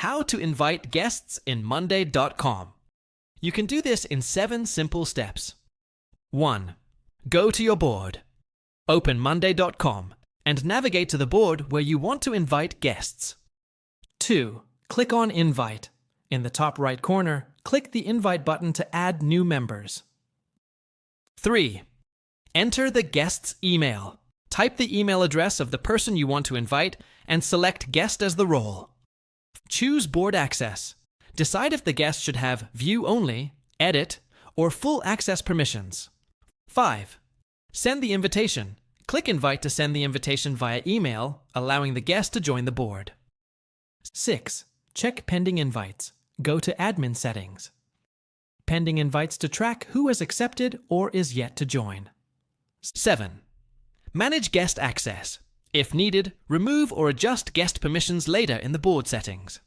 How to invite guests in Monday.com. You can do this in 7 simple steps. 1. Go to your board. Open Monday.com and navigate to the board where you want to invite guests. 2. Click on Invite. In the top right corner, click the Invite button to add new members. 3. Enter the guest's email. Type the email address of the person you want to invite and select Guest as the role. Choose Board Access. Decide if the guest should have View Only, Edit, or Full Access permissions. 5. Send the invitation. Click Invite to send the invitation via email, allowing the guest to join the board. 6. Check Pending Invites. Go to Admin Settings. Pending invites to track who has accepted or is yet to join. 7. Manage guest access. If needed, remove or adjust guest permissions later in the board settings.